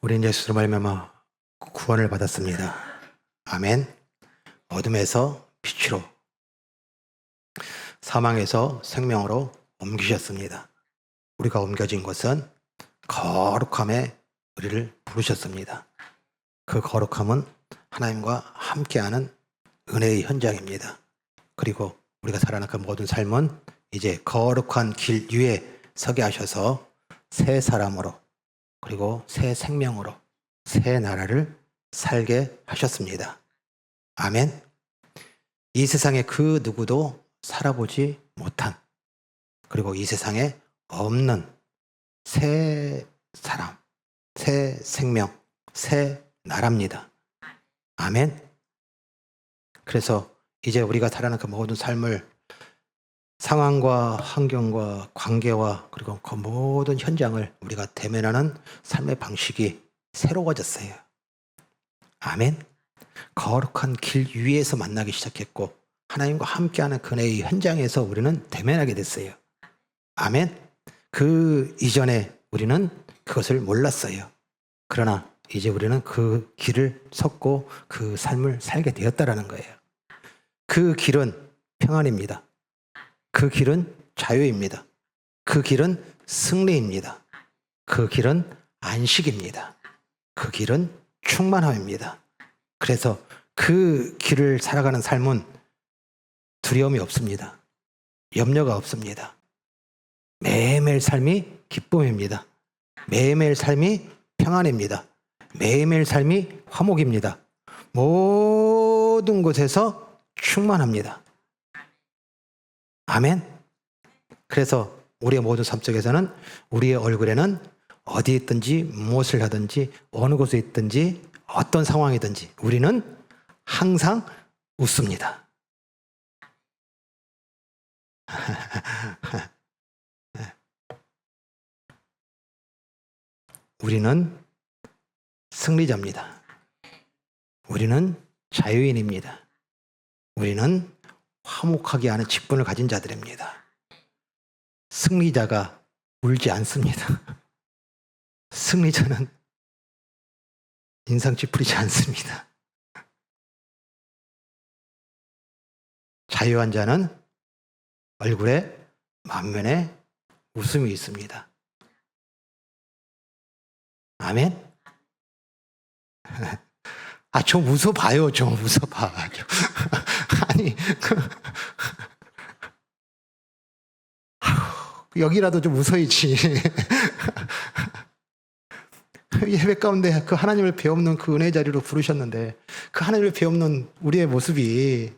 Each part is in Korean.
우리는 예수로 말미암아 구원을 받았습니다. 아멘. 어둠에서 빛으로, 사망에서 생명으로 옮기셨습니다. 우리가 옮겨진 것은 거룩함에 우리를 부르셨습니다. 그 거룩함은 하나님과 함께하는 은혜의 현장입니다. 그리고 우리가 살아가는 그 모든 삶은 이제 거룩한 길 위에 서게 하셔서 새 사람으로, 그리고 새 생명으로, 새 나라를 살게 하셨습니다. 아멘. 이 세상에 그 누구도 살아보지 못한, 그리고 이 세상에 없는 새 사람, 새 생명, 새 나라입니다. 아멘. 그래서 이제 우리가 살아가는 그 모든 삶을 상황과 환경과 관계와 그리고 그 모든 현장을 우리가 대면하는 삶의 방식이 새로워졌어요. 아멘. 거룩한 길 위에서 만나기 시작했고 하나님과 함께하는 그네의 현장에서 우리는 대면하게 됐어요. 아멘. 그 이전에 우리는 그것을 몰랐어요. 그러나 이제 우리는 그 길을 섰고 그 삶을 살게 되었다라는 거예요. 그 길은 평안입니다. 그 길은 자유입니다. 그 길은 승리입니다. 그 길은 안식입니다. 그 길은 충만함입니다. 그래서 그 길을 살아가는 삶은 두려움이 없습니다. 염려가 없습니다. 매일매일 삶이 기쁨입니다. 매일매일 삶이 평안입니다. 매일매일 삶이 화목입니다. 모든 곳에서 충만합니다. 아멘. 그래서 우리의 모든 삶 속에서는 우리의 얼굴에는 어디에 있든지 무엇을 하든지 어느 곳에 있든지 어떤 상황이든지 우리는 항상 웃습니다. 우리는 승리자입니다. 우리는 자유인입니다. 우리는 화목하게 하는 직분을 가진 자들입니다. 승리자가 울지 않습니다. 승리자는 인상 찌푸리지 않습니다. 자유한 자는 얼굴에 만면에 웃음이 있습니다. 아멘. 좀 웃어봐요. 좀 웃어봐. 아니, 여기라도 좀 웃어야지. 예배 가운데 그 하나님을 배없는 그 은혜 자리로 부르셨는데 그 하나님을 배없는 우리의 모습이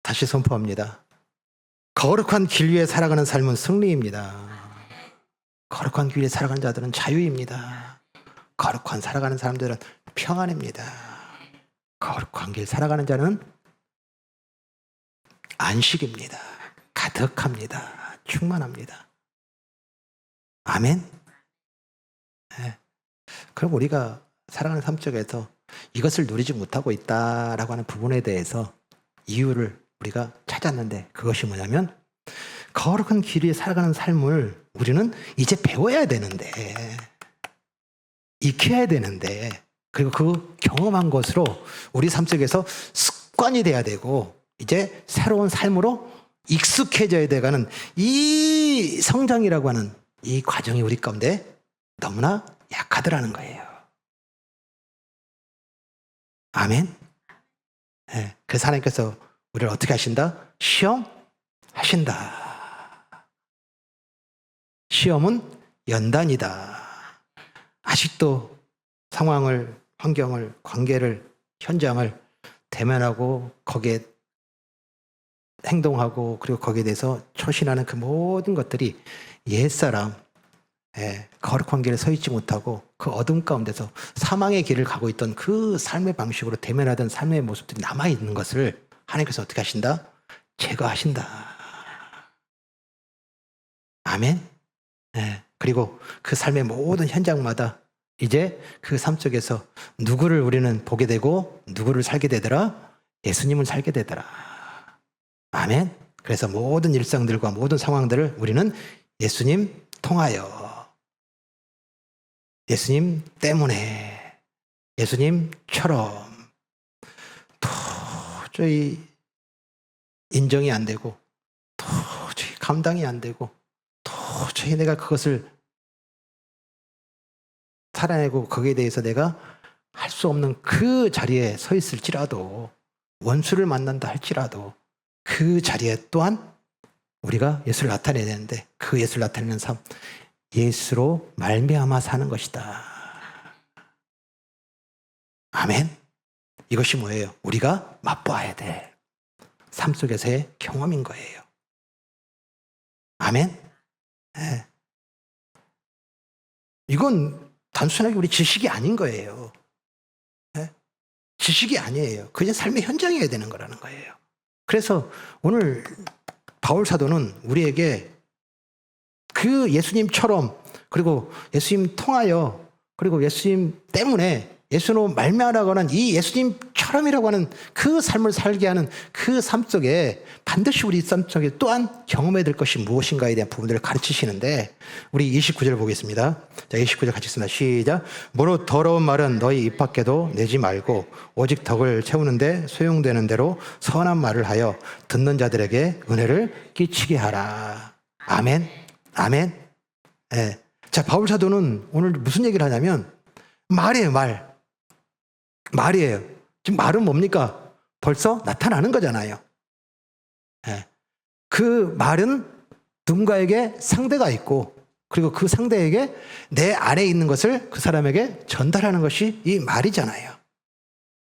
다시 선포합니다. 거룩한 길 위에 살아가는 삶은 승리입니다. 거룩한 길 위에 살아가는 자들은 자유입니다. 거룩한 살아가는 사람들은 평안입니다. 거룩한 길 살아가는 자는 안식입니다. 가득합니다. 충만합니다. 아멘. 네. 그럼 우리가 살아가는 삶 속에서 이것을 누리지 못하고 있다라고 하는 부분에 대해서 이유를 우리가 찾았는데 그것이 뭐냐면 거룩한 길 위에 살아가는 삶을 우리는 이제 배워야 되는데 익혀야 되는데 그리고 그 경험한 것으로 우리 삶 속에서 습관이 돼야 되고 이제 새로운 삶으로 익숙해져야 돼가는 이 성장이라고 하는 이 과정이 우리 가운데 너무나 약하더라는 거예요. 아멘. 네. 그래서 하나님께서 우리를 어떻게 하신다? 시험하신다. 시험은 연단이다. 아직도 상황을, 환경을, 관계를, 현장을 대면하고 거기에 행동하고 그리고 거기에 대해서 처신하는 그 모든 것들이 옛사람, 거룩한 길에 서 있지 못하고 그 어둠 가운데서 사망의 길을 가고 있던 그 삶의 방식으로 대면하던 삶의 모습들이 남아있는 것을 하나님께서 어떻게 하신다? 제거하신다. 아멘. 그리고 그 삶의 모든 현장마다 이제 그 삶 속에서 누구를 우리는 보게 되고 누구를 살게 되더라? 예수님을 살게 되더라. 아멘. 그래서 모든 일상들과 모든 상황들을 우리는 예수님 통하여, 예수님 때문에, 예수님처럼 도저히 인정이 안 되고 도저히 감당이 안 되고 도저히 내가 그것을 살아내고 거기에 대해서 내가 할 수 없는 그 자리에 서 있을지라도, 원수를 만난다 할지라도 그 자리에 또한 우리가 예수를 나타내야 되는데, 그 예수를 나타내는 삶, 예수로 말미암아 사는 것이다. 아멘. 이것이 뭐예요? 우리가 맛보아야 될 삶 속에서의 경험인 거예요. 아멘. 네. 이건 단순하게 우리 지식이 아닌 거예요. 네? 지식이 아니에요. 그냥 삶의 현장이어야 되는 거라는 거예요. 그래서 오늘 바울 사도는 우리에게 그 예수님처럼, 그리고 예수님 통하여, 그리고 예수님 때문에, 예수로 말미암아라고 하는 이 예수님처럼이라고 하는 그 삶을 살게 하는 그 삶 속에 반드시 우리 삶 속에 또한 경험해야 될 것이 무엇인가에 대한 부분들을 가르치시는데, 우리 29절 보겠습니다. 자, 29절 같이 읽습니다. 시작. 무릇 더러운 말은 너희 입 밖에도 내지 말고 오직 덕을 채우는데 소용되는 대로 선한 말을 하여 듣는 자들에게 은혜를 끼치게 하라. 아멘. 아멘. 네. 자, 바울 사도는 오늘 무슨 얘기를 하냐면 말이에요. 말이에요. 지금 말은 뭡니까? 벌써 나타나는 거잖아요. 네. 그 말은 누군가에게 상대가 있고, 그리고 그 상대에게 내 안에 있는 것을 그 사람에게 전달하는 것이 이 말이잖아요.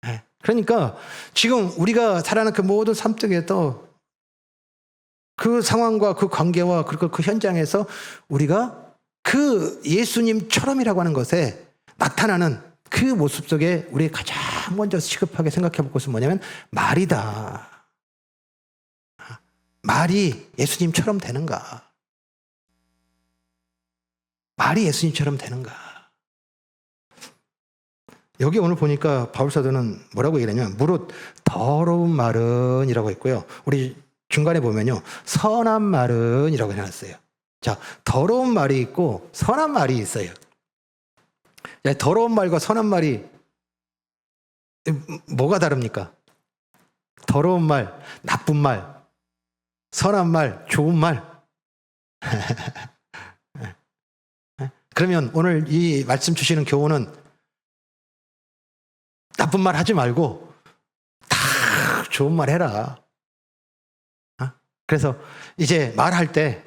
네. 그러니까 지금 우리가 살아가는 그 모든 삶 속에서 그 상황과 그 관계와 그리고 그 현장에서 우리가 그 예수님처럼이라고 하는 것에 나타나는 그 모습 속에 우리 가장 먼저 시급하게 생각해 볼 것은 뭐냐면 말이다. 말이 예수님처럼 되는가? 말이 예수님처럼 되는가? 여기 오늘 보니까 바울 사도는 뭐라고 얘기하냐면 무릇 더러운 말은 이라고 했고요. 우리 중간에 보면요, 선한 말은 이라고 해놨어요. 자, 더러운 말이 있고 선한 말이 있어요. 야, 더러운 말과 선한 말이 뭐가 다릅니까? 더러운 말, 나쁜 말, 선한 말, 좋은 말. 그러면 오늘 이 말씀 주시는 교훈은 나쁜 말 하지 말고 다 좋은 말 해라. 그래서 이제 말할 때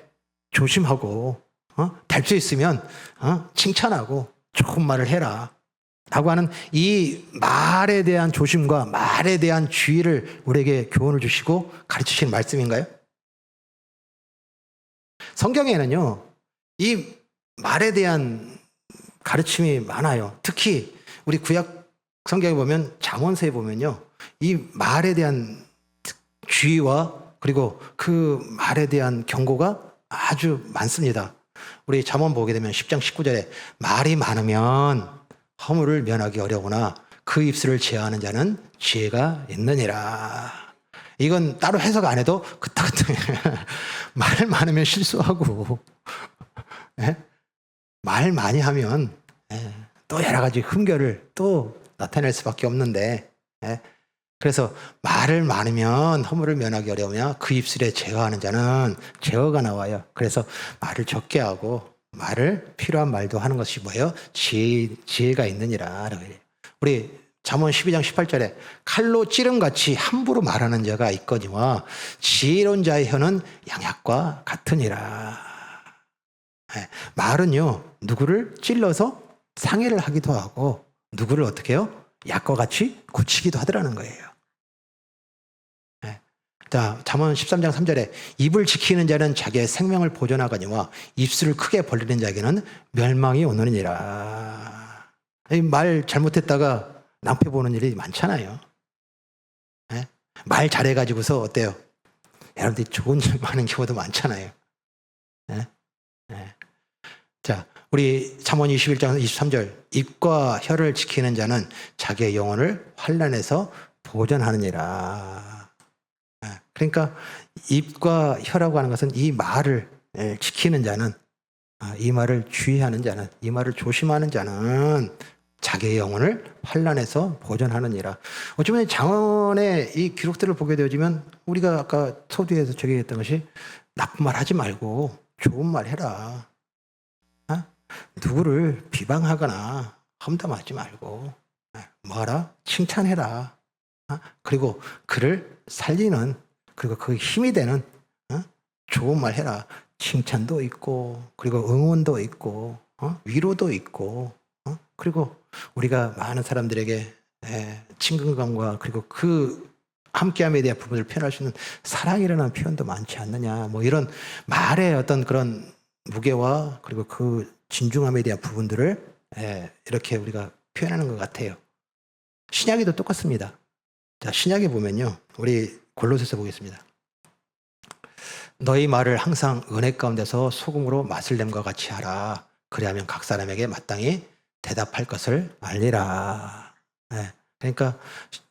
조심하고, 될 수 있으면 칭찬하고 좋은 말을 해라 라고 하는 이 말에 대한 조심과 말에 대한 주의를 우리에게 교훈을 주시고 가르치시는 말씀인가요? 성경에는요, 이 말에 대한 가르침이 많아요. 특히 우리 구약 성경에 보면 잠언서에 보면요, 이 말에 대한 주의와 그리고 그 말에 대한 경고가 아주 많습니다. 우리 잠언 보게 되면 10장 19절에 말이 많으면 허물을 면하기 어려우나 그 입술을 제어하는 자는 지혜가 있느니라. 이건 따로 해석 안 해도 그따그따 말 많으면 실수하고 말 많이 하면 또 여러 가지 흠결을 또 나타낼 수밖에 없는데, 그래서 말을 많으면 허물을 면하기 어려우며 그 입술에 제어하는 자는 제어가 나와요. 그래서 말을 적게 하고 말을 필요한 말도 하는 것이 뭐예요? 지혜가 있느니라. 우리 잠언 12장 18절에 칼로 찌름같이 함부로 말하는 자가 있거니와 지혜로운 자의 혀는 양약과 같으니라. 말은요, 누구를 찔러서 상해를 하기도 하고 누구를 어떻게 해요? 약과 같이 굳히기도 하더라는 거예요. 자, 잠언 13장 3절에 입을 지키는 자는 자기의 생명을 보존하거니와 입술을 크게 벌리는 자에게는 멸망이 오느니라. 말 잘못했다가 낭패 보는 일이 많잖아요. 말 잘해가지고서 어때요? 여러분들이 좋은 일 많은 경우도 많잖아요. 자, 우리 잠언 21장 23절 입과 혀를 지키는 자는 자기의 영혼을 환난에서 보존하느니라. 그러니까 입과 혀라고 하는 것은 이 말을 지키는 자는, 이 말을 주의하는 자는, 이 말을 조심하는 자는 자기의 영혼을 환난에서 보존하느니라. 어쩌면 장언의 이 기록들을 보게 되어지면 우리가 아까 서두에서 저기 했던 것이 나쁜 말 하지 말고 좋은 말 해라. 누구를 비방하거나 험담하지 말고 뭐하라? 칭찬해라. 그리고 그를 살리는, 그리고 그 힘이 되는 좋은 말 해라. 칭찬도 있고, 그리고 응원도 있고, 위로도 있고, 그리고 우리가 많은 사람들에게 친근감과 그리고 그 함께함에 대한 부분을 표현할 수 있는 사랑이라는 표현도 많지 않느냐. 뭐 이런 말의 어떤 그런 무게와 그리고 그 진중함에 대한 부분들을 이렇게 우리가 표현하는 것 같아요. 신약에도 똑같습니다. 자, 신약에 보면요, 우리 골로새서 보겠습니다. 너희 말을 항상 은혜 가운데서 소금으로 맛을 냄과 같이 하라. 그리하면 각 사람에게 마땅히 대답할 것을 알리라. 그러니까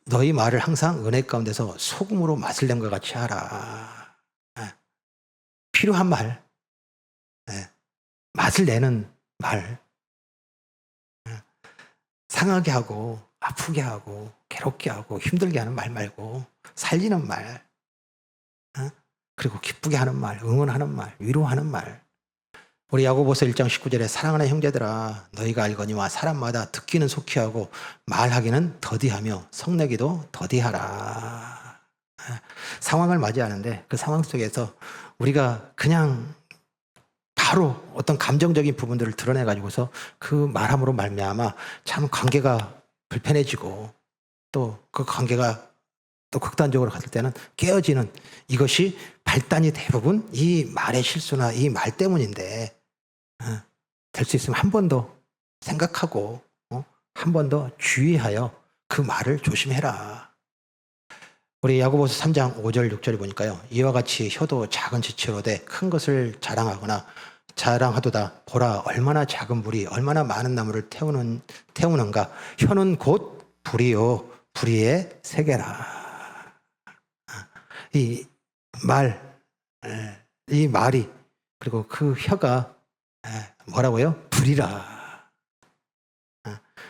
너희 말을 항상 은혜 가운데서 소금으로 맛을 냄과 같이 하라. 필요한 말, 맛을 내는 말, 상하게 하고 아프게 하고 괴롭게 하고 힘들게 하는 말 말고 살리는 말, 그리고 기쁘게 하는 말, 응원하는 말, 위로하는 말. 우리 야고보서 1장 19절에 사랑하는 형제들아 너희가 알거니와 사람마다 듣기는 속히 하고 말하기는 더디하며 성내기도 더디하라. 상황을 맞이하는데 그 상황 속에서 우리가 그냥 바로 어떤 감정적인 부분들을 드러내 가지고서 그 말함으로 말미암아 참 관계가 불편해지고 또 그 관계가 또 극단적으로 갔을 때는 깨어지는, 이것이 발단이 대부분 이 말의 실수나 이 말 때문인데 될 수 있으면 한 번 더 생각하고 한 번 더 주의하여 그 말을 조심해라. 우리 야고보서 3장 5절 6절을 보니까요, 이와 같이 혀도 작은 지체로 돼 큰 것을 자랑하거나 자랑하도다. 보라 얼마나 작은 불이 얼마나 많은 나무를 태우는가. 혀는 곧 불이요 불의의 세계라. 이 말, 이 말이, 그리고 그 혀가 뭐라고요? 불이라.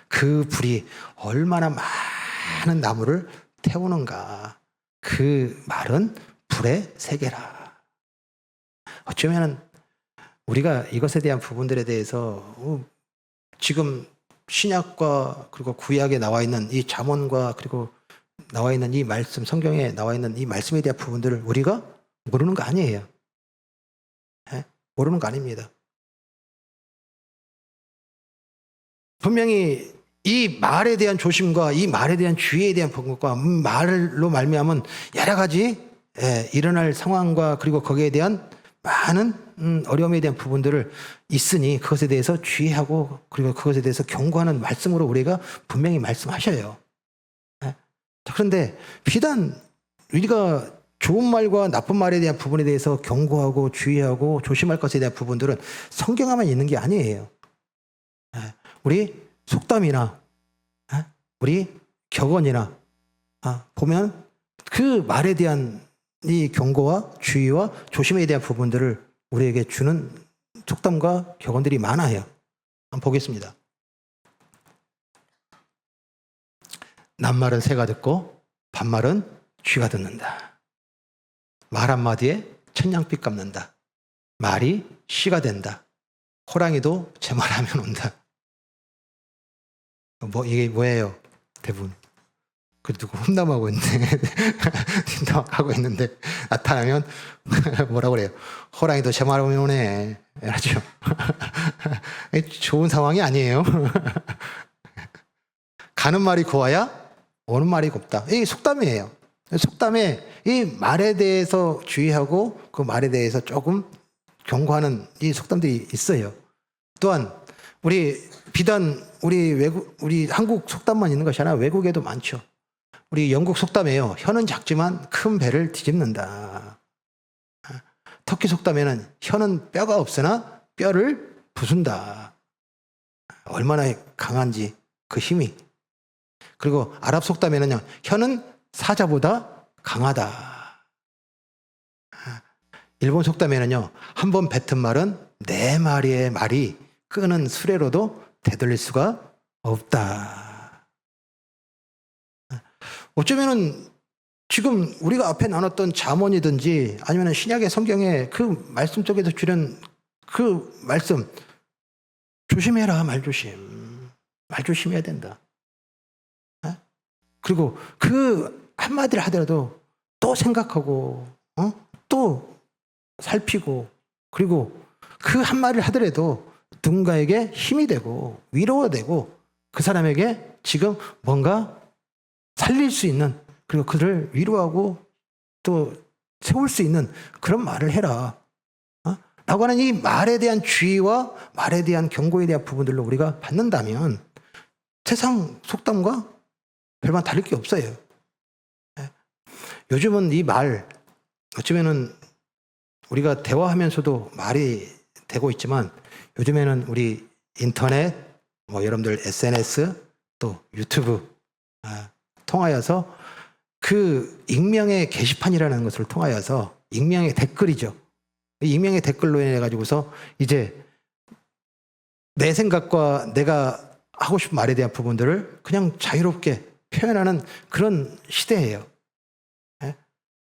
그 불이 얼마나 많은 나무를 태우는가. 그 말은 불의 세계라. 어쩌면 우리가 이것에 대한 부분들에 대해서 지금 신약과 그리고 구약에 나와 있는 이 잠언과 그리고 나와 있는 이 말씀, 성경에 나와 있는 이 말씀에 대한 부분들을 우리가 모르는 거 아니에요. 모르는 거 아닙니다. 분명히 이 말에 대한 조심과 이 말에 대한 주의에 대한 것과 말로 말미암은 여러 가지 일어날 상황과 그리고 거기에 대한 많은 어려움에 대한 부분들을 있으니 그것에 대해서 주의하고 그리고 그것에 대해서 경고하는 말씀으로 우리가 분명히 말씀하셔요. 그런데 비단 우리가 좋은 말과 나쁜 말에 대한 부분에 대해서 경고하고 주의하고 조심할 것에 대한 부분들은 성경에만 있는 게 아니에요. 우리 속담이나 우리 격언이나 보면 그 말에 대한 이 경고와 주의와 조심에 대한 부분들을 우리에게 주는 속담과 격언들이 많아요. 한번 보겠습니다. 낱말은 새가 듣고 반말은 쥐가 듣는다. 말 한마디에 천냥빚 갚는다. 말이 씨가 된다. 호랑이도 제 말하면 온다. 이게 뭐예요? 대부분. 그 누구 험담하고 있는데 하고 있는데 나타나면 뭐라고 그래요? 호랑이도 제 말하면 오네. 알죠? 좋은 상황이 아니에요. 가는 말이 고와야 오는 말이 곱다. 이게 속담이에요. 속담에 이 말에 대해서 주의하고 그 말에 대해서 조금 경고하는 이 속담들이 있어요. 또한 비단 우리 한국 속담만 있는 것이 아니라 외국에도 많죠. 우리 영국 속담에요. 혀는 작지만 큰 배를 뒤집는다. 터키 속담에는 혀는 뼈가 없으나 뼈를 부순다. 얼마나 강한지 그 힘이. 그리고 아랍 속담에는요. 혀는 사자보다 강하다. 일본 속담에는요, 한 번 뱉은 말은 네 마리의 말이 끄는 수레로도 되돌릴 수가 없다. 어쩌면은 지금 우리가 앞에 나눴던 잠언이든지 아니면 신약의 성경에 그 말씀 속에서 주는 그 말씀, 조심해라, 말조심. 말조심해야 된다. 그리고 그 한마디를 하더라도 또 생각하고, 또 살피고, 그리고 그 한마디를 하더라도 누군가에게 힘이 되고, 위로가 되고, 그 사람에게 지금 뭔가 살릴 수 있는, 그리고 그를 위로하고 또 세울 수 있는 그런 말을 해라. 라고 하는 이 말에 대한 주의와 말에 대한 경고에 대한 부분들로 우리가 받는다면 세상 속담과 별반 다를 게 없어요. 요즘은 이 말, 어쩌면은 우리가 대화하면서도 말이 되고 있지만 요즘에는 우리 인터넷, 여러분들 SNS, 또 유튜브 통하여서 그 익명의 게시판이라는 것을 통하여서 익명의 댓글이죠. 익명의 댓글로 인해 가지고서 이제 내 생각과 내가 하고 싶은 말에 대한 부분들을 그냥 자유롭게 표현하는 그런 시대예요.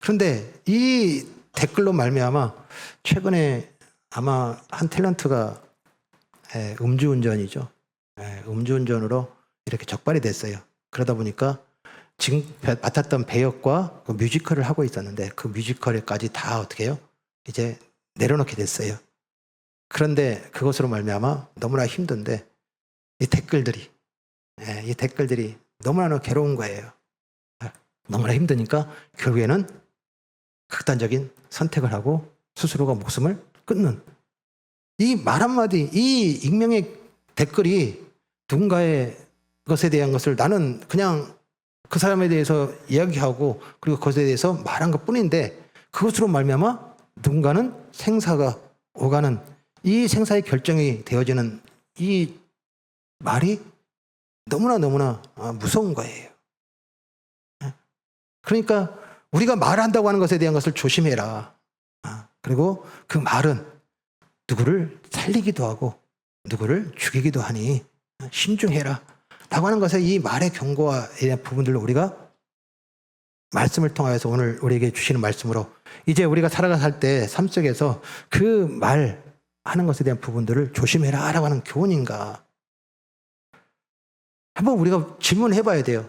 그런데 이 댓글로 말미암아 최근에 아마 한 탤런트가 음주운전이죠. 음주운전으로 이렇게 적발이 됐어요. 그러다 보니까 지금 맡았던 배역과 그 뮤지컬을 하고 있었는데 그 뮤지컬까지 다 어떻게 해요? 이제 내려놓게 됐어요. 그런데 그것으로 말미암아 너무나 힘든데 이 댓글들이 너무나 괴로운 거예요. 너무나 힘드니까 결국에는 극단적인 선택을 하고 스스로가 목숨을 끊는 이 말 한마디, 이 익명의 댓글이 누군가의 것에 대한 것을 나는 그냥 그 사람에 대해서 이야기하고 그리고 그것에 대해서 말한 것 뿐인데 그것으로 말미암아 누군가는 생사가 오가는 이 생사의 결정이 되어지는 이 말이 너무나 무서운 거예요. 그러니까 우리가 말한다고 하는 것에 대한 것을 조심해라. 그리고 그 말은 누구를 살리기도 하고 누구를 죽이기도 하니 신중해라. 라고 하는 것에 이 말의 경고와 이런 부분들로 우리가 말씀을 통하여서 오늘 우리에게 주시는 말씀으로 이제 우리가 살아갈 때 삶 속에서 그 말 하는 것에 대한 부분들을 조심해라 라고 하는 교훈인가. 한번 우리가 질문해 봐야 돼요.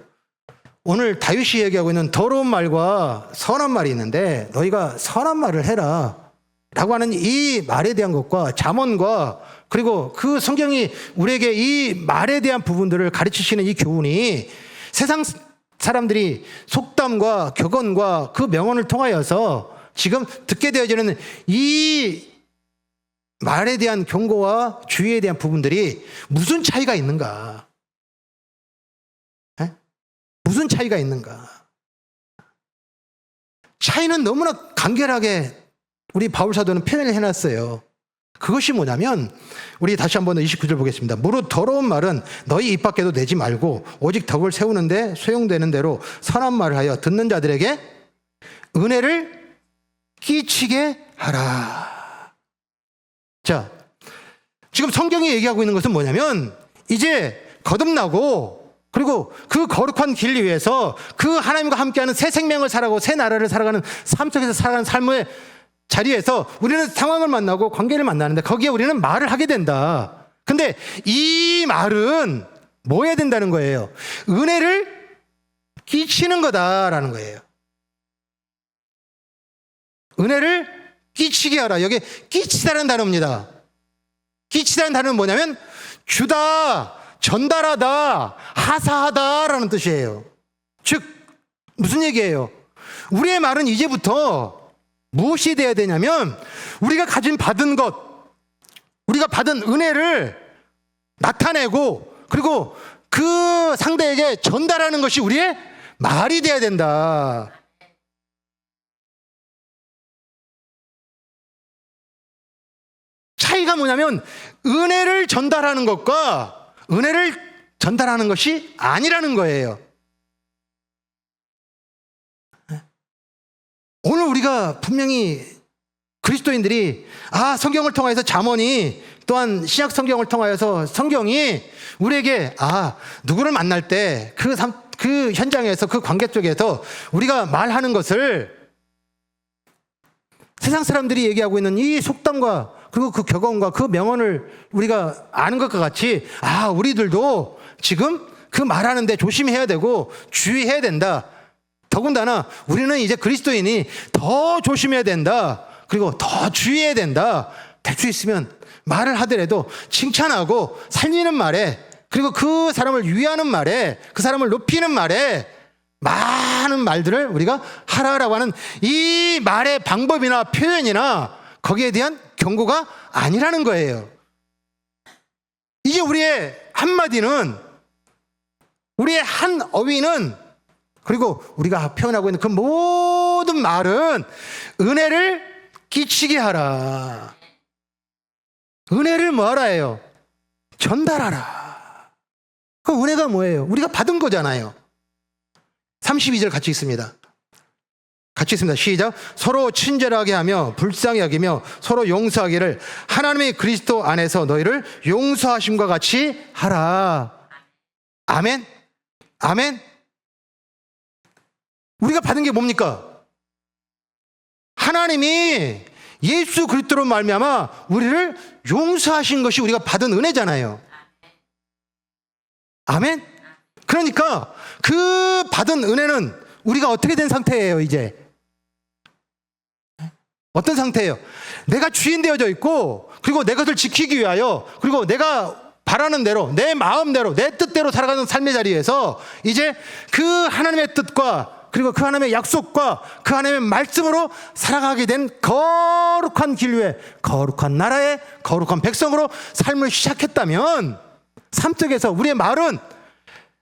오늘 다윗이 얘기하고 있는 더러운 말과 선한 말이 있는데 너희가 선한 말을 해라 라고 하는 이 말에 대한 것과 잠언과 그리고 그 성경이 우리에게 이 말에 대한 부분들을 가르치시는 이 교훈이 세상 사람들이 속담과 격언과 그 명언을 통하여서 지금 듣게 되어지는 이 말에 대한 경고와 주의에 대한 부분들이 무슨 차이가 있는가? 무슨 차이가 있는가? 차이는 너무나 간결하게 우리 바울 사도는 표현을 해놨어요. 그것이 뭐냐면 우리 다시 한번 29절 보겠습니다. 무릇 더러운 말은 너희 입 밖에도 내지 말고 오직 덕을 세우는데 소용되는 대로 선한 말을 하여 듣는 자들에게 은혜를 끼치게 하라. 자, 지금 성경이 얘기하고 있는 것은 뭐냐면 이제 거듭나고 그리고 그 거룩한 길 위에서 그 하나님과 함께하는 새 생명을 살아가고 새 나라를 살아가는 삶 속에서 살아가는 삶의 자리에서 우리는 상황을 만나고 관계를 만나는데 거기에 우리는 말을 하게 된다. 근데 이 말은 뭐 해야 된다는 거예요? 은혜를 끼치는 거다라는 거예요. 은혜를 끼치게 하라. 여기 끼치다라는 단어입니다. 끼치다는 단어는 뭐냐면 주다, 전달하다, 하사하다라는 뜻이에요. 즉 무슨 얘기예요? 우리의 말은 이제부터 무엇이 돼야 되냐면 우리가 받은 것, 우리가 받은 은혜를 나타내고 그리고 그 상대에게 전달하는 것이 우리의 말이 돼야 된다. 차이가 뭐냐면 은혜를 전달하는 것과 은혜를 전달하는 것이 아니라는 거예요. 오늘 우리가 분명히 그리스도인들이 성경을 통해서 잠언이 또한 신약 성경을 통하여서 성경이 우리에게 누구를 만날 때 그 현장에서 그 관계 속에서 우리가 말하는 것을 세상 사람들이 얘기하고 있는 이 속담과 그리고 그 격언과 그 명언을 우리가 아는 것과 같이 우리들도 지금 그 말하는데 조심해야 되고 주의해야 된다. 더군다나 우리는 이제 그리스도인이 더 조심해야 된다. 그리고 더 주의해야 된다. 될 수 있으면 말을 하더라도 칭찬하고 살리는 말에, 그리고 그 사람을 위하는 말에, 그 사람을 높이는 말에 많은 말들을 우리가 하라라고 하는 이 말의 방법이나 표현이나 거기에 대한 경고가 아니라는 거예요. 이제 우리의 한마디는, 우리의 한 어휘는, 그리고 우리가 표현하고 있는 그 모든 말은 은혜를 끼치게 하라. 은혜를 뭐하라 해요? 전달하라. 그 은혜가 뭐예요? 우리가 받은 거잖아요. 32절 같이 읽습니다. 같이 읽습니다. 시작. 서로 친절하게 하며 불쌍히 여기며 서로 용서하기를 하나님의 그리스도 안에서 너희를 용서하심과 같이 하라. 아멘. 아멘. 우리가 받은 게 뭡니까? 하나님이 예수 그리스도로 말미암아 우리를 용서하신 것이 우리가 받은 은혜잖아요. 아멘. 그러니까 그 받은 은혜는 우리가 어떻게 된 상태예요? 이제 어떤 상태예요? 내가 주인 되어져 있고, 그리고 내 것을 지키기 위하여, 그리고 내가 바라는 대로, 내 마음대로, 내 뜻대로 살아가는 삶의 자리에서 이제 그 하나님의 뜻과, 그리고 그 하나님의 약속과 그 하나님의 말씀으로 살아가게 된 거룩한 길 위에, 거룩한 나라의 거룩한 백성으로 삶을 시작했다면, 삶 속에서 우리의 말은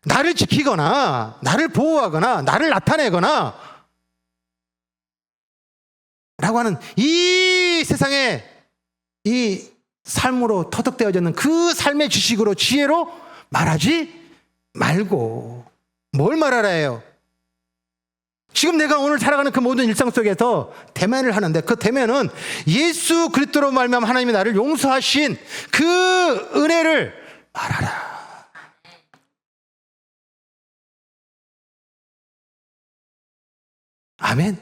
나를 지키거나 나를 보호하거나 나를 나타내거나 라고 하는 이 세상에 이 삶으로 터득되어졌는 그 삶의 지식으로, 지혜로 말하지 말고 뭘 말하라 해요? 지금 내가 오늘 살아가는 그 모든 일상 속에서 대면을 하는데, 그 대면은 예수 그리스도로 말미암아 하나님이 나를 용서하신 그 은혜를 말하라. 아멘.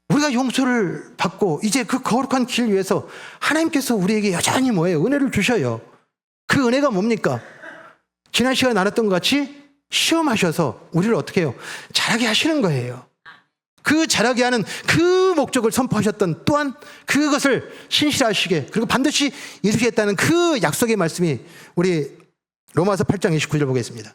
우리가 용서를 받고 이제 그 거룩한 길 위에서 하나님께서 우리에게 여전히 뭐예요? 은혜를 주셔요. 그 은혜가 뭡니까? 지난 시간에 나눴던 것 같이 시험하셔서 우리를 어떻게 해요? 자라게 하시는 거예요. 그 자라게 하는 그 목적을 선포하셨던, 또한 그것을 신실하시게 그리고 반드시 이루시겠다는 그 약속의 말씀이 우리 로마서 8장 29절 보겠습니다.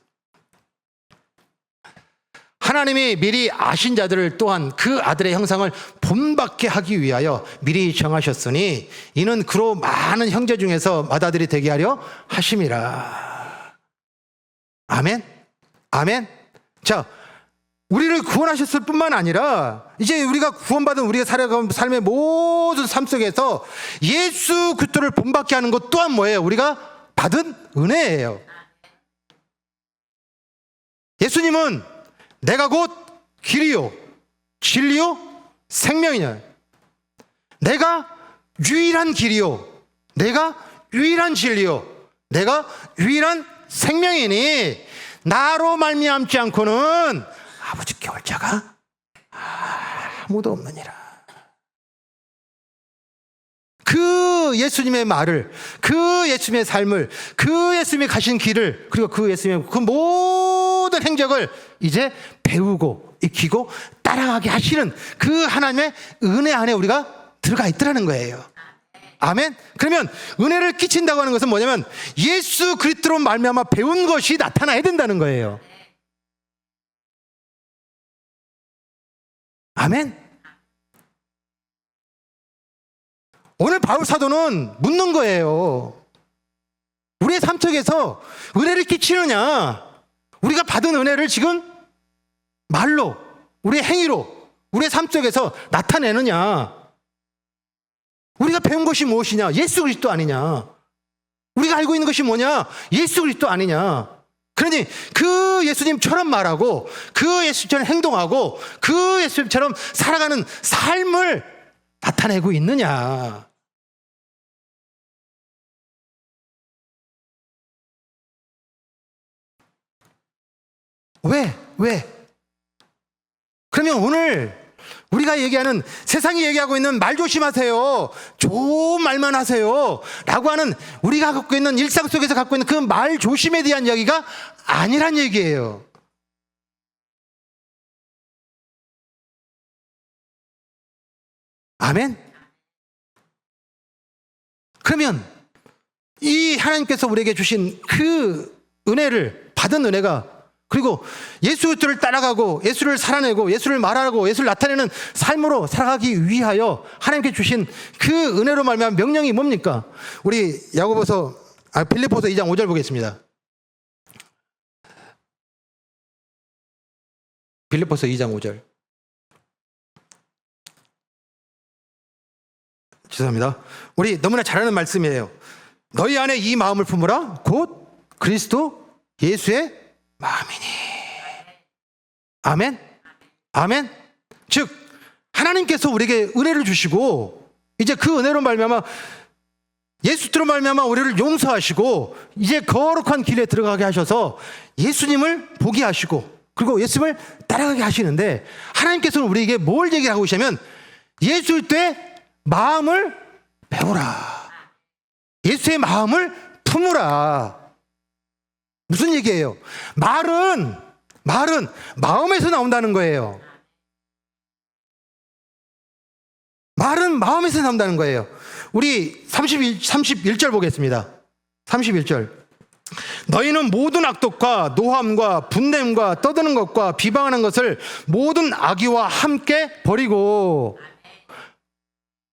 하나님이 미리 아신 자들을 또한 그 아들의 형상을 본받게 하기 위하여 미리 정하셨으니 이는 그로 많은 형제 중에서 맏아들이 되게 하려 하심이라. 아멘. 아멘. 자, 우리를 구원하셨을 뿐만 아니라 이제 우리가 구원받은 우리가 살아가는 삶의 모든 삶 속에서 예수 그리스도를 본받게 하는 것 또한 뭐예요? 우리가 받은 은혜예요. 예수님은 내가 곧 길이요 진리요 생명이냐. 내가 유일한 길이요, 내가 유일한 진리요, 내가 유일한 생명이니 나로 말미암지 않고는 아버지께 올 자가 아무도 없느니라. 그 예수님의 말을, 그 예수님의 삶을, 그 예수님이 가신 길을, 그리고 그 예수님의 그 모든 행적을 이제 배우고 익히고 따라가게 하시는 그 하나님의 은혜 안에 우리가 들어가 있더라는 거예요. 아멘. 그러면 은혜를 끼친다고 하는 것은 뭐냐면 예수 그리스도로 말미암아 배운 것이 나타나야 된다는 거예요. 아멘. 오늘 바울 사도는 묻는 거예요. 우리의 삶 속에서 은혜를 끼치느냐, 우리가 받은 은혜를 지금 말로, 우리의 행위로, 우리의 삶 속에서 나타내느냐, 우리가 배운 것이 무엇이냐? 예수 그리스도 아니냐? 우리가 알고 있는 것이 뭐냐? 예수 그리스도 아니냐? 그러니 그 예수님처럼 말하고 그 예수님처럼 행동하고 그 예수님처럼 살아가는 삶을 나타내고 있느냐. 왜? 그러면 오늘 우리가 얘기하는, 세상이 얘기하고 있는 말 조심하세요, 좋은 말만 하세요 라고 하는, 우리가 갖고 있는 일상 속에서 갖고 있는 그 말 조심에 대한 이야기가 아니란 얘기예요. 아멘? 그러면 이 하나님께서 우리에게 주신 그 은혜를, 받은 은혜가, 그리고 예수를 따라가고 예수를 살아내고 예수를 말하고 예수를 나타내는 삶으로 살아가기 위하여 하나님께 주신 그 은혜로 말미암은 명령이 뭡니까? 우리 빌립보서 2장 5절 보겠습니다. 빌립보서 2장 5절. 죄송합니다. 우리 너무나 잘 아는 말씀이에요. 너희 안에 이 마음을 품으라, 곧 그리스도 예수의 마음이니. 아멘? 아멘? 즉 하나님께서 우리에게 은혜를 주시고, 이제 그 은혜로 말미암아 예수로 말미암아 우리를 용서하시고 이제 거룩한 길에 들어가게 하셔서 예수님을 보게 하시고 그리고 예수님을 따라가게 하시는데, 하나님께서는 우리에게 뭘 얘기하고 계시냐면 예수의 마음을 배우라, 예수의 마음을 품으라. 무슨 얘기예요? 말은 마음에서 나온다는 거예요. 말은 마음에서 나온다는 거예요. 우리 31절 보겠습니다. 31절. 너희는 모든 악독과 노함과 분냄과 떠드는 것과 비방하는 것을 모든 악의와 함께 버리고.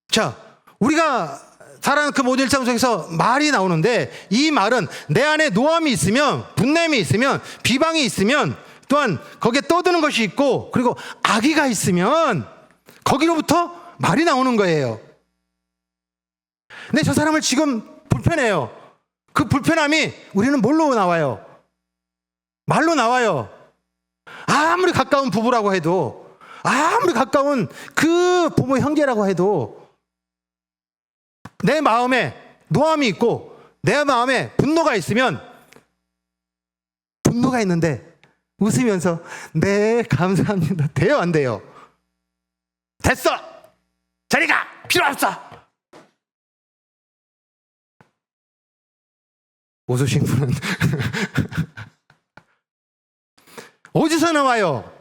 자, 우리가 살아가는 그 모든 일상 속에서 말이 나오는데, 이 말은 내 안에 노함이 있으면, 분냄이 있으면, 비방이 있으면, 또한 거기에 떠드는 것이 있고, 그리고 악의가 있으면 거기로부터 말이 나오는 거예요. 근데 저 사람을 지금 불편해요. 그 불편함이 우리는 뭘로 나와요? 말로 나와요. 아무리 가까운 부부라고 해도, 아무리 가까운 그 부모 형제라고 해도 내 마음에 노함이 있고 내 마음에 분노가 있으면, 분노가 있는데 웃으면서 네 감사합니다 돼요, 안 돼요? 됐어, 저리 가, 필요 없어. 웃으신 분은 어디서 나와요?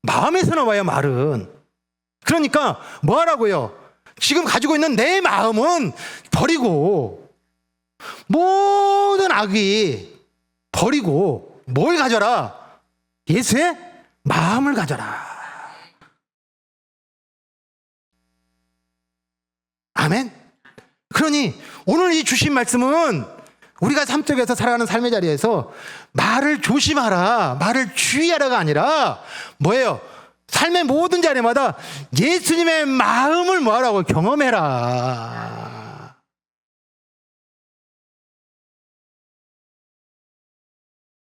마음에서 나와요, 말은. 그러니까 뭐 하라고요? 지금 가지고 있는 내 마음은 버리고, 모든 악이 버리고 뭘 가져라? 예수의 마음을 가져라. 아멘? 그러니 오늘 이 주신 말씀은 우리가 삶 속에서 살아가는 삶의 자리에서 말을 조심하라, 말을 주의하라가 아니라 뭐예요? 삶의 모든 자리마다 예수님의 마음을 뭐하라고? 경험해라.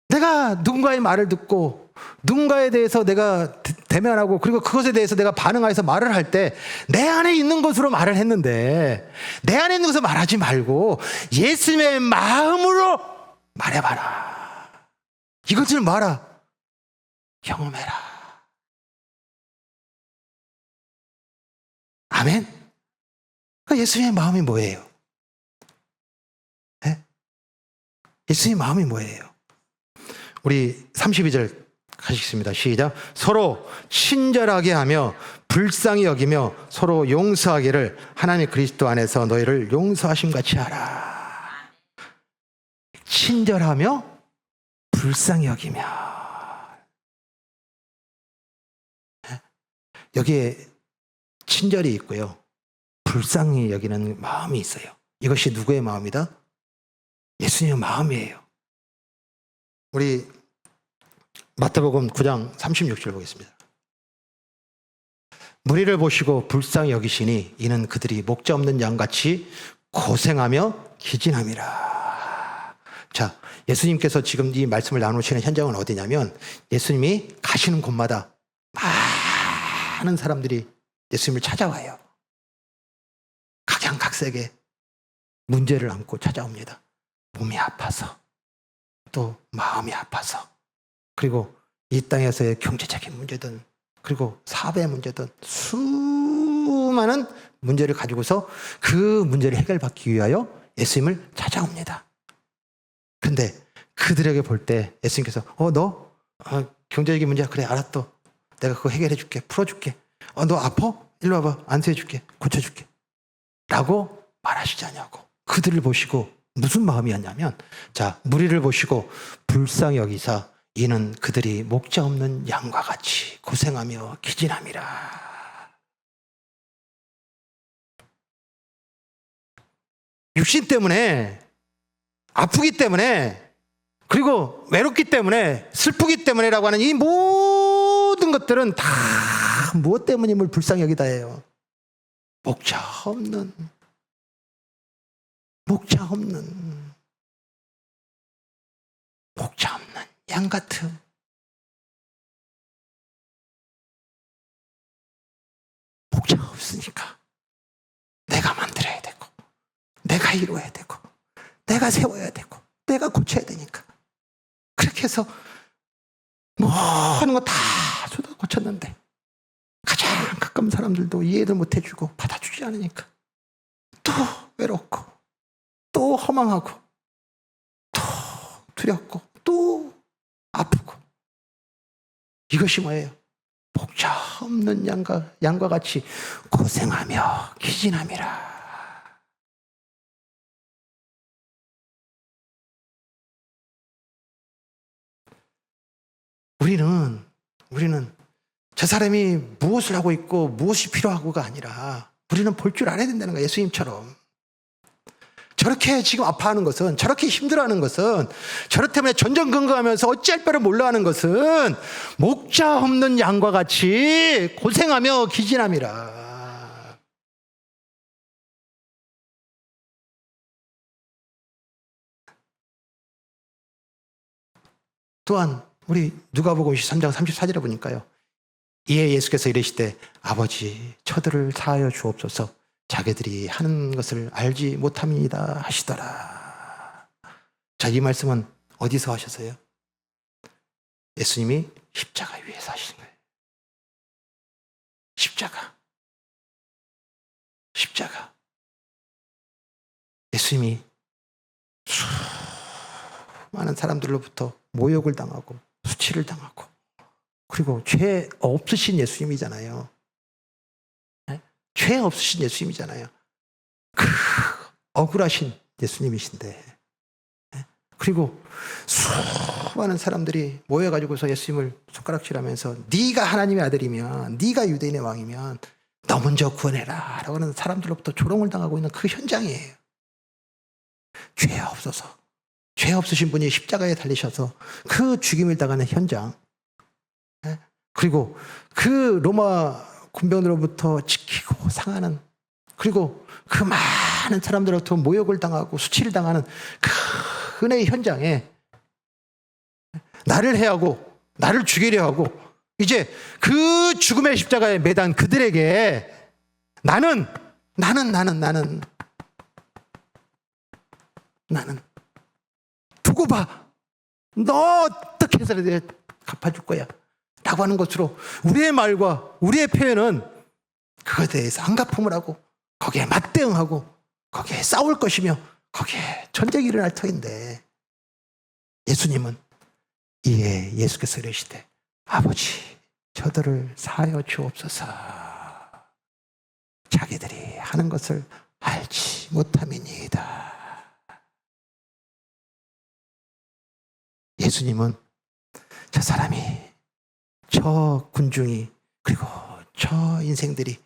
내가 누군가의 말을 듣고 누군가에 대해서 내가 대면하고 그리고 그것에 대해서 내가 반응해서 말을 할 때 내 안에 있는 것으로 말을 했는데, 내 안에 있는 것을 말하지 말고 예수님의 마음으로 말해봐라. 이것을 말아, 경험해라. 아멘? 그러니까 예수님의 마음이 뭐예요? 네? 예수님의 마음이 뭐예요? 우리 32절 가시겠습니다. 시작. 서로 친절하게 하며 불쌍히 여기며 서로 용서하기를 하나님 그리스도 안에서 너희를 용서하심 같이 하라. 친절하며 불쌍히 여기며. 여기에 친절이 있고요, 불쌍히 여기는 마음이 있어요. 이것이 누구의 마음이다? 예수님의 마음이에요. 우리 마태복음 9장 36절 보겠습니다. 무리를 보시고 불쌍히 여기시니 이는 그들이 목자 없는 양같이 고생하며 기진함이라. 자, 예수님께서 지금 이 말씀을 나누시는 현장은 어디냐면 예수님이 가시는 곳마다 많은 사람들이 예수님을 찾아와요. 각양각색의 문제를 안고 찾아옵니다. 몸이 아파서, 또 마음이 아파서, 그리고 이 땅에서의 경제적인 문제든, 그리고 사업의 문제든 수많은 문제를 가지고서 그 문제를 해결받기 위하여 예수님을 찾아옵니다. 근데 그들에게 볼 때 예수님께서 너 경제적인 문제야? 그래, 알았어. 내가 그거 해결해 줄게. 풀어줄게. 너 아파? 일로 와봐. 안수해 줄게. 고쳐줄게. 라고 말하시지 않냐고. 그들을 보시고 무슨 마음이었냐면, 자, 무리를 보시고 불쌍히 여기사 이는 그들이 목자 없는 양과 같이 고생하며 기진함이라. 육신 때문에, 아프기 때문에, 그리고 외롭기 때문에, 슬프기 때문에라고 하는 이 모든 것들은 다 무엇 때문임을 불쌍히 여기다 해요. 목자 없는 양 같은, 목자 없으니까 내가 만들어야 되고, 내가 이루어야 되고, 내가 세워야 되고, 내가 고쳐야 되니까. 그렇게 해서 모든 거 다 고쳤는데 가장 가까운 사람들도 이해를 못 해주고 받아주지 않으니까 또 외롭고, 또 허망하고, 또 두렵고, 또 아프고. 이것이 뭐예요? 목자 없는 양과 같이 고생하며 기진함이라. 우리는 저 사람이 무엇을 하고 있고 무엇이 필요하고가 아니라 우리는 볼 줄 알아야 된다는 거예요. 예수님처럼. 저렇게 지금 아파하는 것은, 저렇게 힘들어하는 것은, 저렇 때문에 전전긍긍하면서 어찌할 바를 몰라 하는 것은 목자 없는 양과 같이 고생하며 기진함이라. 또한 우리 누가복음 23장 34절에 보니까요, 이에 예수께서 이르시되 아버지 저들을 사하여 주옵소서 자기들이 하는 것을 알지 못함이다 하시더라. 자, 이 말씀은 어디서 하셨어요? 예수님이 십자가 위에서 하신 거예요. 십자가. 예수님이 수많은 사람들로부터 모욕을 당하고 수치를 당하고, 그리고 죄 없으신 예수님이잖아요. 죄 없으신 예수님이잖아요. 억울하신 예수님이신데, 그리고 수많은 사람들이 모여가지고서 예수님을 손가락질하면서 네가 하나님의 아들이면, 네가 유대인의 왕이면 너 먼저 구원해라 라고 하는 사람들로부터 조롱을 당하고 있는 그 현장이에요. 죄 없으신 분이 십자가에 달리셔서 그 죽임을 당하는 현장, 그리고 그 로마 군병으로부터 지키고 상하는, 그리고 그 많은 사람들로부터 모욕을 당하고 수치를 당하는 그 은혜의 현장에 나를 해하고 나를 죽이려 하고, 이제 그 죽음의 십자가에 매단 그들에게 나는 두고 봐, 너 어떻게 해서 내가 갚아줄 거야 라고 하는 것으로 우리의 말과 우리의 표현은 그것에 대해서 한가품을 하고 거기에 맞대응하고 거기에 싸울 것이며 거기에 전쟁이 일어날 터인데, 예수님은 이에 예수께서 이르시되 아버지 저들을 사하여 주옵소서 자기들이 하는 것을 알지 못함이니이다. 예수님은 저 사람이, 저 군중이, 그리고 저 인생들이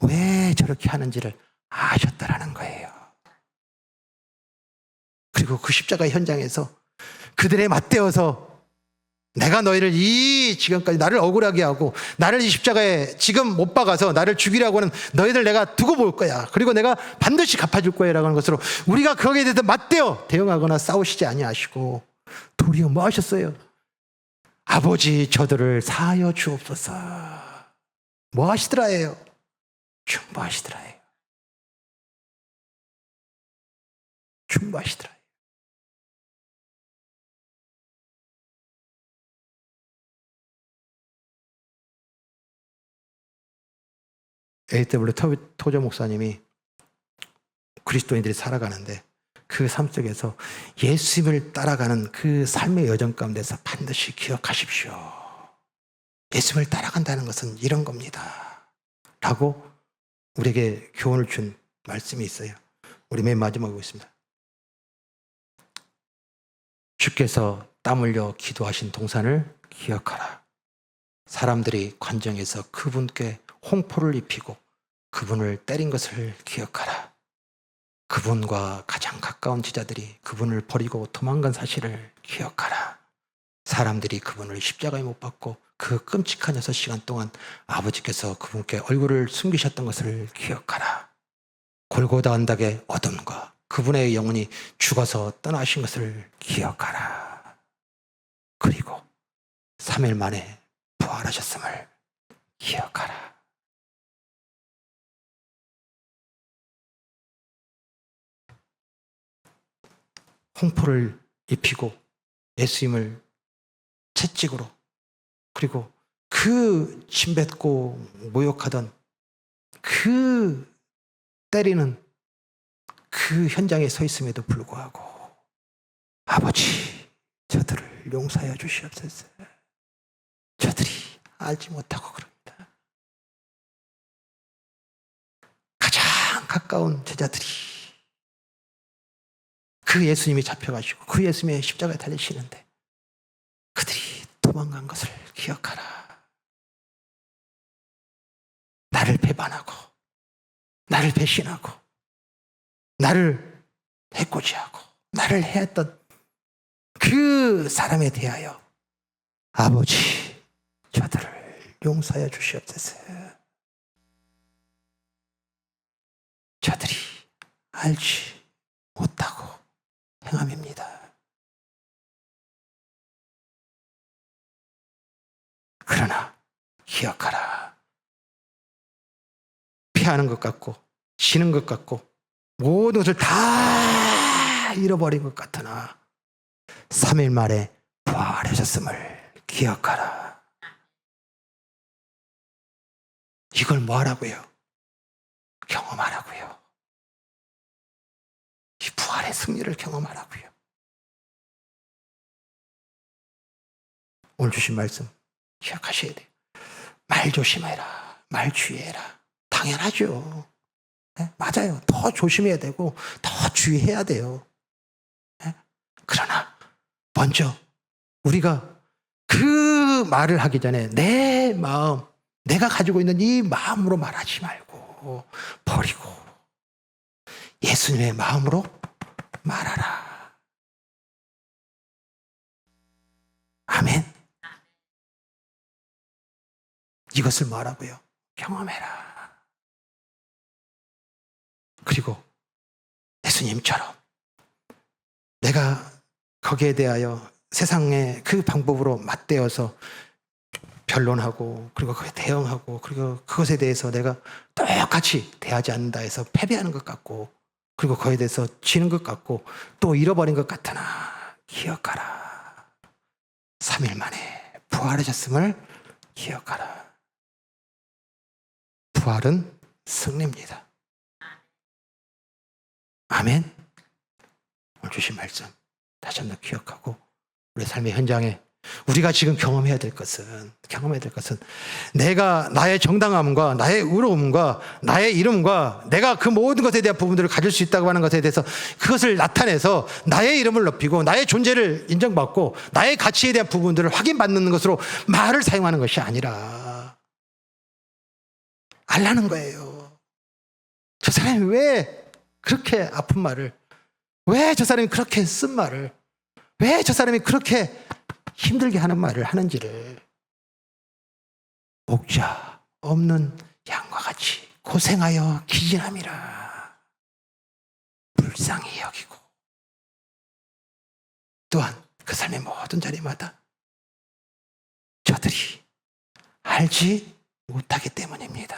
왜 저렇게 하는지를 아셨다라는 거예요. 그리고 그 십자가 현장에서 그들에 맞대어서 내가 너희를 이 지금까지 나를 억울하게 하고 나를 이 십자가에 지금 못 박아서 나를 죽이려고 하는 너희들 내가 두고 볼 거야. 그리고 내가 반드시 갚아줄 거야 라고 하는 것으로 우리가 거기에 대해서 맞대어 대응하거나 싸우시지 아니하시고 도리어 뭐 하셨어요? 아버지 저들을 사하여 주옵소서. 뭐 하시더라예요? 충보하시더라예요. 충보하시더라예요. A.W. 토저 목사님이 그리스도인들이 살아가는데 그 삶 속에서 예수님을 따라가는 그 삶의 여정 가운데서 반드시 기억하십시오. 예수님을 따라간다는 것은 이런 겁니다. 라고 우리에게 교훈을 준 말씀이 있어요. 우리 맨 마지막에 보겠습니다. 주께서 땀 흘려 기도하신 동산을 기억하라. 사람들이 관정에서 그분께 홍포를 입히고 그분을 때린 것을 기억하라. 그분과 가장 가까운 제자들이 그분을 버리고 도망간 사실을 기억하라. 사람들이 그분을 십자가에 못 박고 그 끔찍한 6시간 동안 아버지께서 그분께 얼굴을 숨기셨던 것을 기억하라. 골고다 언덕의 어둠과 그분의 영혼이 죽어서 떠나신 것을 기억하라. 그리고 3일 만에 부활하셨음을 기억하라. 홍포를 입히고 예수님을 채찍으로 그리고 그 침뱉고 모욕하던 그 때리는 그 현장에 서 있음에도 불구하고 아버지 저들을 용서하여 주시옵소서. 저들이 알지 못하고 그럽니다. 가장 가까운 제자들이 그 예수님이 잡혀가시고 그 예수님의 십자가에 달리시는데 그들이 도망간 것을 기억하라. 나를 배반하고 나를 배신하고 나를 해코지하고 나를 해했던 그 사람에 대하여 아버지 저들을 용서하여 주시옵소서. 저들이 알지 못하고 행함입니다. 그러나 기억하라. 피하는 것 같고 지는 것 같고 모든 것을 다 잃어버린 것 같으나 3일 만에 부활하셨음을 기억하라. 이걸 뭐 하라고요? 경험하라고요. 이 부활의 승리를 경험하라고요. 오늘 주신 말씀 기억하셔야 돼요. 말 조심해라. 말 주의해라. 당연하죠. 네? 맞아요. 더 조심해야 되고 더 주의해야 돼요. 네? 그러나 먼저 우리가 그 말을 하기 전에 내 마음, 내가 가지고 있는 이 마음으로 말하지 말고 버리고 예수님의 마음으로 말하라. 아멘. 이것을 뭐라고요? 경험해라. 그리고 예수님처럼 내가 거기에 대하여 세상의 그 방법으로 맞대어서 변론하고 그리고 그에 대응하고 그리고 그것에 대해서 내가 똑같이 대하지 않는다 해서 패배하는 것 같고 그리고 그에 대해서 지는 것 같고 또 잃어버린 것 같으나 기억하라. 3일 만에 부활하셨음을 기억하라. 부활은 승리입니다. 아멘. 오늘 주신 말씀 다시 한번 기억하고 우리 삶의 현장에 우리가 지금 경험해야 될 것은 내가 나의 정당함과 나의 의로움과 나의 이름과 내가 그 모든 것에 대한 부분들을 가질 수 있다고 하는 것에 대해서 그것을 나타내서 나의 이름을 높이고 나의 존재를 인정받고 나의 가치에 대한 부분들을 확인받는 것으로 말을 사용하는 것이 아니라 알라는 거예요. 저 사람이 왜 그렇게 아픈 말을, 왜 저 사람이 그렇게 쓴 말을, 왜 저 사람이 그렇게 힘들게 하는 말을 하는지를 목자 없는 양과 같이 고생하여 기진함이라 불쌍히 여기고, 또한 그 삶의 모든 자리마다 저들이 알지 못하기 때문입니다.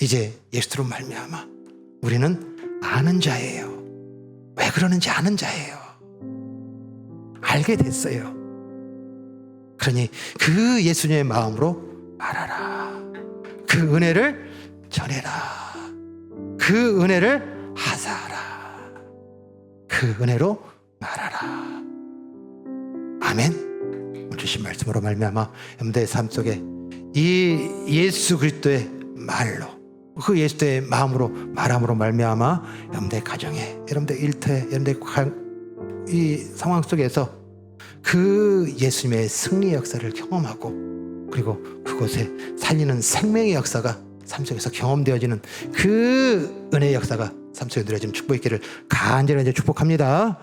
이제 예수로 말미암아 우리는 아는 자예요. 왜 그러는지 아는 자예요. 알게 됐어요. 그러니 그 예수님의 마음으로 말하라. 그 은혜를 전해라. 그 은혜를 하사하라. 그 은혜로 말하라. 아멘. 오늘 주신 말씀으로 말미암아 여러분들의 삶 속에 이 예수 그리스도의 말로, 그 예수의 마음으로 말함으로 말미암아 여러분들의 가정에, 여러분들의 일터에, 여러분들의 이 상황 속에서 그 예수님의 승리 역사를 경험하고, 그리고 그곳에 살리는 생명의 역사가 삶 속에서 경험되어지는 그 은혜의 역사가 삶 속에 누려지는 축복이 있기를 간절히 축복합니다.